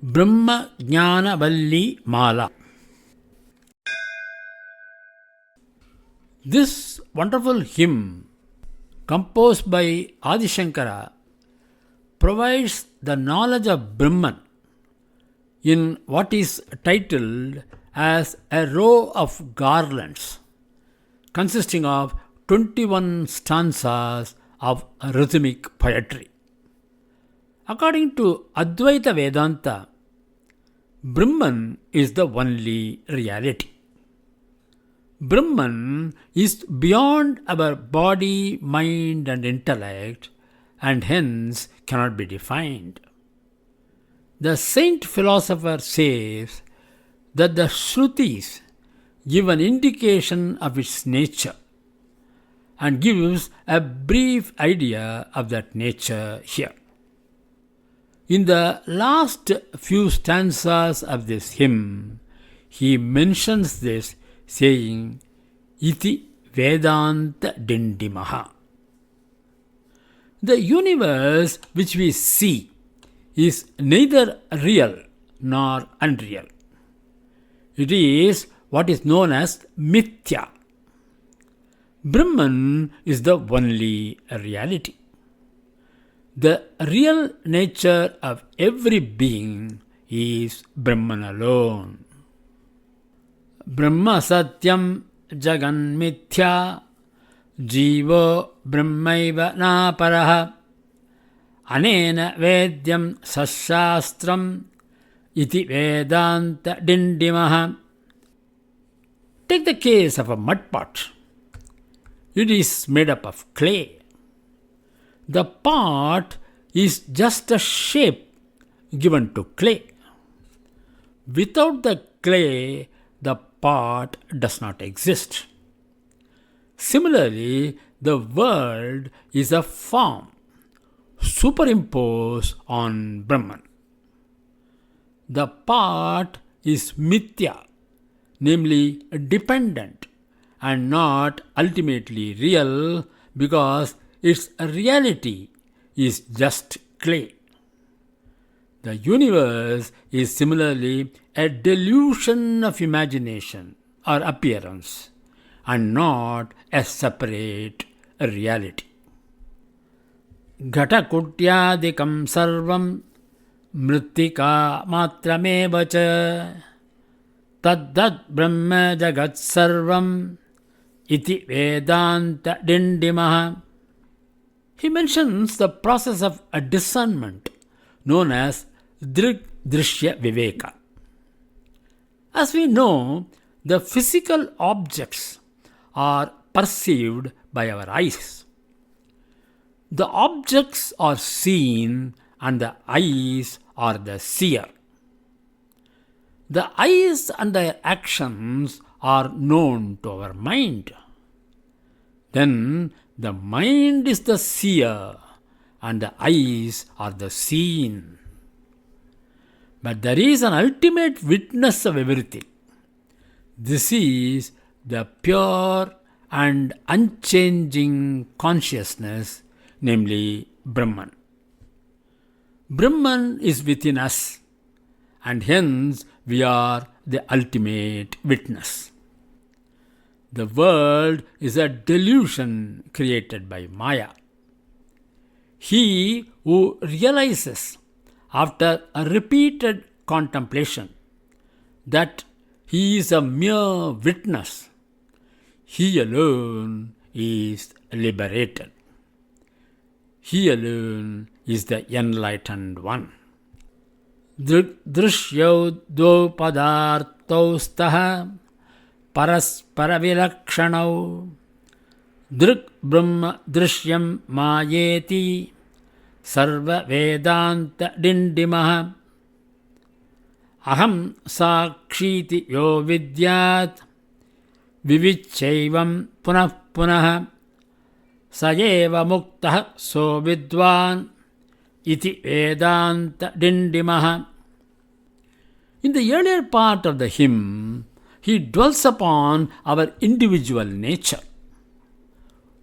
Brahmagnanavalli Mala. This wonderful hymn, composed by Adi Shankara, provides the knowledge of Brahman in what is titled as a row of garlands, consisting of 21 stanzas of rhythmic poetry. According to Advaita Vedanta, Brahman is the only reality. Brahman is beyond our body, mind, and intellect, and hence cannot be defined. The saint philosopher says that the Shrutis give an indication of its nature and gives a brief idea of that nature here. In the last few stanzas of this hymn, he mentions this, saying, Iti Vedanta Dindimaha. The universe which we see is neither real nor unreal. It is what is known as Mithya. Brahman is the only reality. The real nature of every being is Brahman alone. Brahma Satyam Jagan Mithya Jivo Brahmaiva Naparaha Anena Vedyam Sashastram Iti Vedanta Dindimaha. Take the case of a mud pot. It is made up of clay. The pot is just a shape given to clay. Without the clay, the pot does not exist. Similarly, the world is a form superimposed on Brahman. The pot is mithya, namely dependent, and not ultimately real, because its reality is just clay. The universe is similarly a delusion of imagination or appearance, and not a separate reality. Ghatakutyadikam sarvam mrittika matrameva cha taddad brahma jagat sarvam iti vedanta dindimaha. He mentions the process of a discernment known as Drishya Viveka. As we know, the physical objects are perceived by our eyes. The objects are seen and the eyes are the seer. The eyes and their actions are known to our mind. Then the mind is the seer and the eyes are the seen. But there is an ultimate witness of everything. This is the pure and unchanging consciousness, namely Brahman. Brahman is within us, and hence we are the ultimate witness. The world is a delusion created by Maya. He who realizes after a repeated contemplation that he is a mere witness, he alone is liberated. He alone is the enlightened one. Drishyo do padartaustaha Paraspara Vilakshanav Drik Brahma Drishyam Mayeti Sarva Vedanta Dindimaha Aham Sakshiti Yo Vidyat Vivichaivam Punah Punaha Sayeva Muktah So Vidwan Iti Vedanta Dindimaha. In the earlier part of the hymn, he dwells upon our individual nature.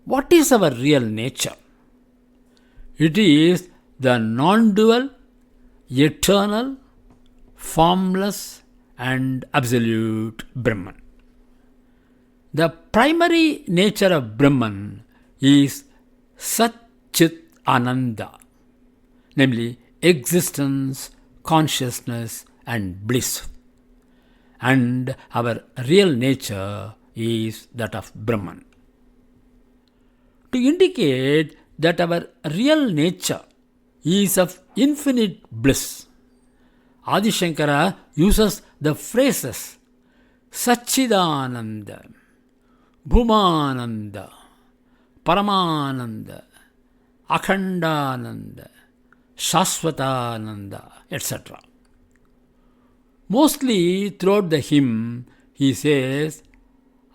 What is our real nature? It is the non-dual, eternal, formless and absolute Brahman. The primary nature of Brahman is Sat Chit Ananda, namely existence, consciousness, and bliss. And our real nature is that of Brahman. To indicate that our real nature is of infinite bliss, Adi Shankara uses the phrases Satchidananda, Bhumananda, Paramananda, Akhandananda, Shashvatananda, etc. Mostly throughout the hymn, he says,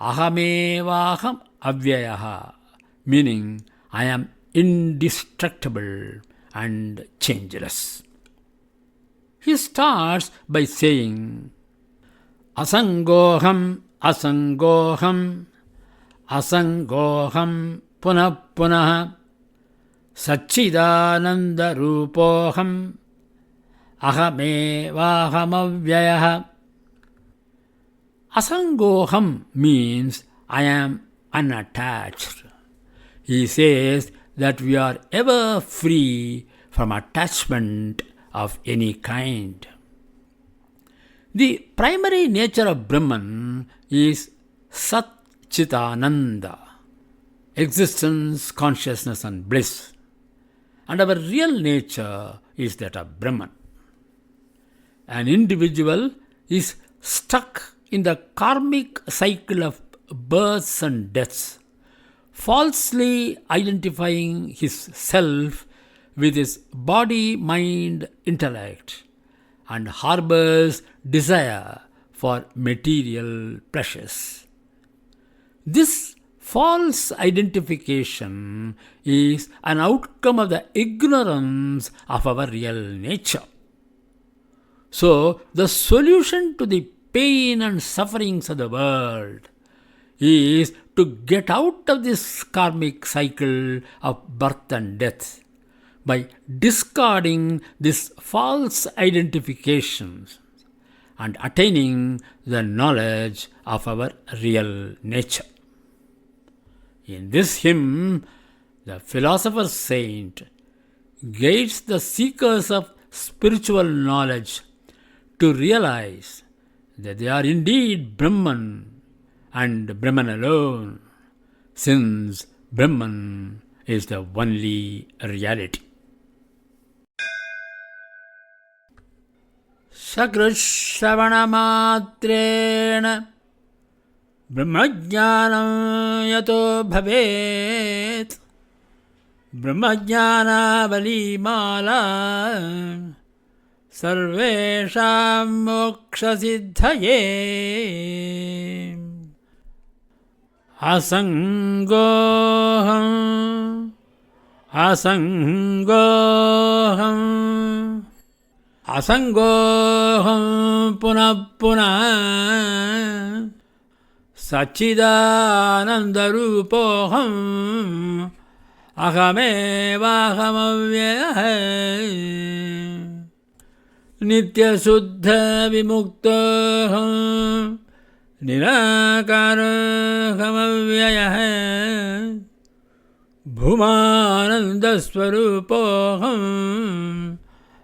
Ahamevaham Avyayaha, meaning I am indestructible and changeless. He starts by saying, Asangoham, Asangoham, Asangoham, Punah Punah, Satchidananda Rupoham, Ahamevahamavyayah. Asangoham means I am unattached. He says that we are ever free from attachment of any kind. The primary nature of Brahman is Sat Chitananda, existence, consciousness, and bliss. And our real nature is that of Brahman. An individual is stuck in the karmic cycle of births and deaths, falsely identifying his self with his body, mind, intellect, and harbors desire for material pleasures. This false identification is an outcome of the ignorance of our real nature. So, the solution to the pain and sufferings of the world is to get out of this karmic cycle of birth and death by discarding these false identifications and attaining the knowledge of our real nature. In this hymn, the philosopher saint guides the seekers of spiritual knowledge to realize that they are indeed Brahman and Brahman alone, since Brahman is the only reality. Shakrushravanamatreణ Brahmagnanam yato bhavet Brahmagnanavalli mala Sarvesham moksha siddhaye Asangoham Asangoham Asangoham Punah Punah Satchidananda Rupoham Ahamevahamavyayah Nitya Suddha Vimuktoham Nirakarahamavyayah Bhumananda Swarupoham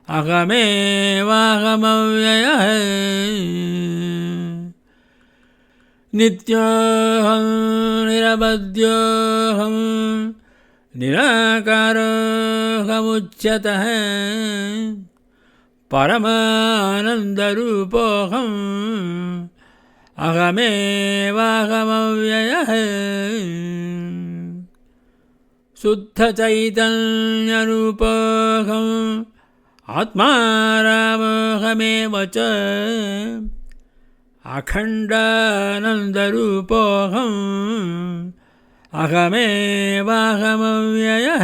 Ahamevahamavyayah Nityoham Nirabadyoham Nirakaraham Paramananda Rupoham Ahamevahamavyayah Suddha Chaitanya Rupoham Atmaramohamevacha Akhandananda Rupoham Ahamevahamavyayah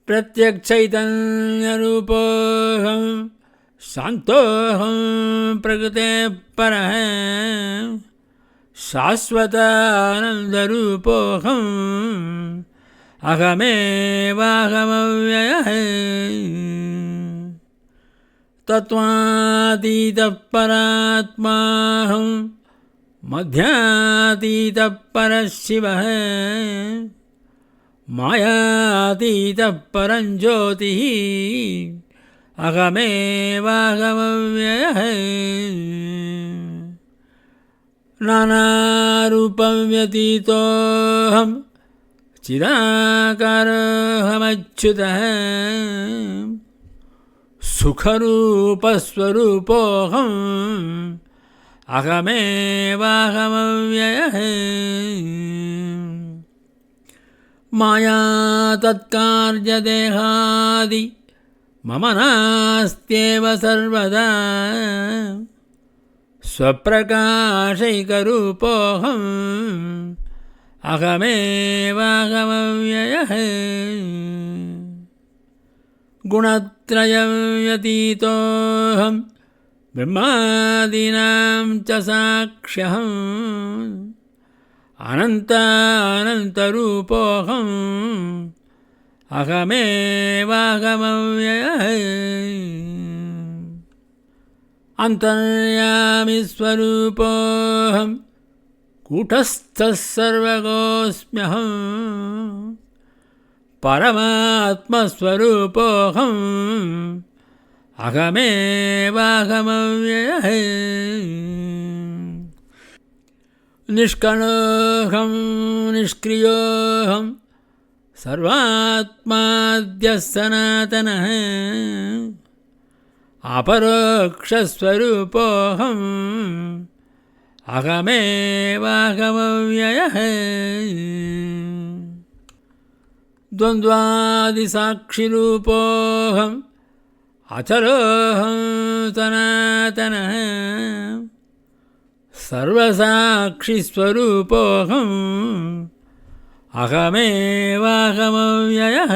Pratyak Chaitanya Rupoham Santoham Prakrite Paraham Shashvatananda Rupoham Ahamevahamavyayah तत्त्वातीतः परात्माहं मध्यातीतः परः शिवः मायातीतः परं ज्योतिः अहमेवाहमव्ययः नानारूपं व्यतीतोऽहं चिदाकारोऽहमच्युतः सुखरूपस्वरूपोऽहम् अहमेवाहमव्ययः माया तत्कार्यदेहादि मम नास्त्येव सर्वदा स्वप्रकाशैकरूपोऽहम् अहमेवाहमव्ययः गुणत्रयं व्यतीतोऽहं ब्रह्मादीनां च साक्ष्यहम् अनन्तानन्तरूपोऽहम् अहमेवाहमव्ययः अन्तर्यामि स्वरूपोऽहं कूटस्थः सर्वगोऽस्म्यहम् परमात्मस्वरूपोऽहम् अहमेवाहमव्ययः निष्कणोऽहं निष्क्रियोऽहं सर्वात्माद्यः सनातनः अपरोक्षस्वरूपोऽहम् अहमेवाहमव्ययः द्वन्द्वादिसाक्षिरूपोऽहम् अचलोऽहं सनातनः सर्वसाक्षिस्वरूपोऽहम् अहमेवाहमव्ययः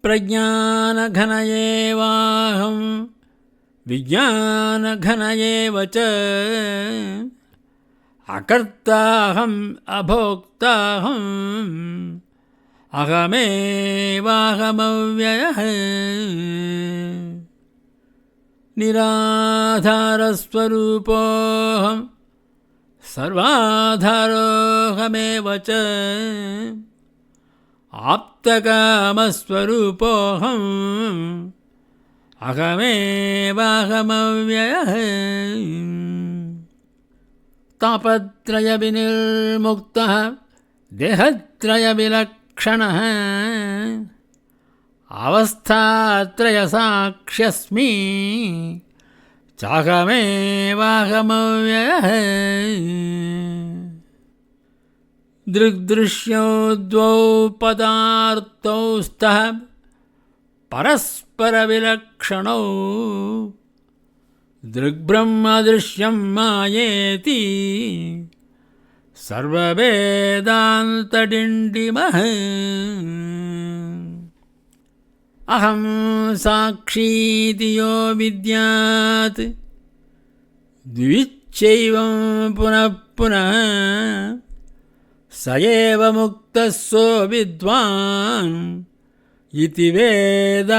प्रज्ञानघन एवाहं विज्ञानघन एव च अकर्ताहम् अभोक्ताहम् अहमेवाहमव्ययः निराधारस्वरूपोऽहं सर्वाधारोऽहमेव च आप्तकामस्वरूपोऽहम् अहमेवाहमव्ययः तापत्रयविनिर्मुक्तः देहत्रयविलक्षणः अवस्थात्रयसाक्ष्यस्मि चाहमेवाहमव्ययः दृग्दृश्यो द्वौ पदार्थौ स्तः परस्परविलक्षणौ दृग्ब्रह्मदृश्यं मायेति सर्ववेदान्तडिण्डिमः अहं साक्षीति यो विद्यात् द्विविच्चैवं पुनः पुनः स एव मुक्तः सो विद्वान् इति वेदान्तडिण्डिमः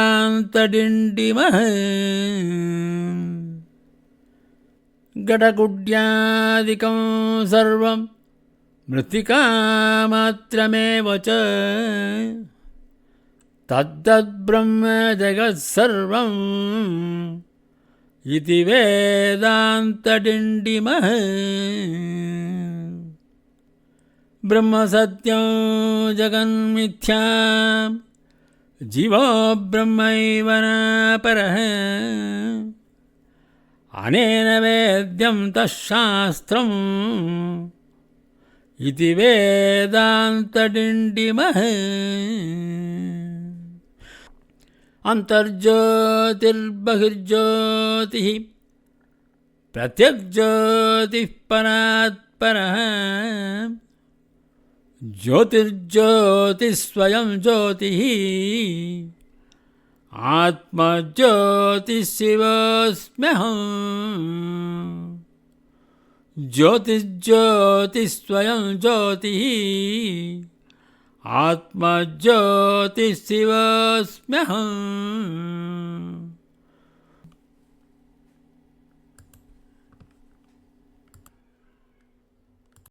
घटकुड्यादिकं सर्वं मृत्तिकामात्रमेव च तद्ब्रह्म जगत्सर्वम् इति वेदान्तडिण्डिमः ब्रह्म सत्यं जगन्मिथ्या जीवो ब्रह्मैव न परः अनेन वेद्यं तच्छास्त्रम् इति वेदान्तडिण्डिमः अन्तर्ज्योतिर्बहिर्ज्योतिः प्रत्यग्ज्योतिः परात्परः ज्योतिर्ज्योतिः स्वयं ज्योतिः आत्मज्योतिः शिवोऽस्म्यहम् ज्योतिर्ज्योतिः स्वयं ज्योतिः आत्मज्योतिः शिवस्म्यहम्.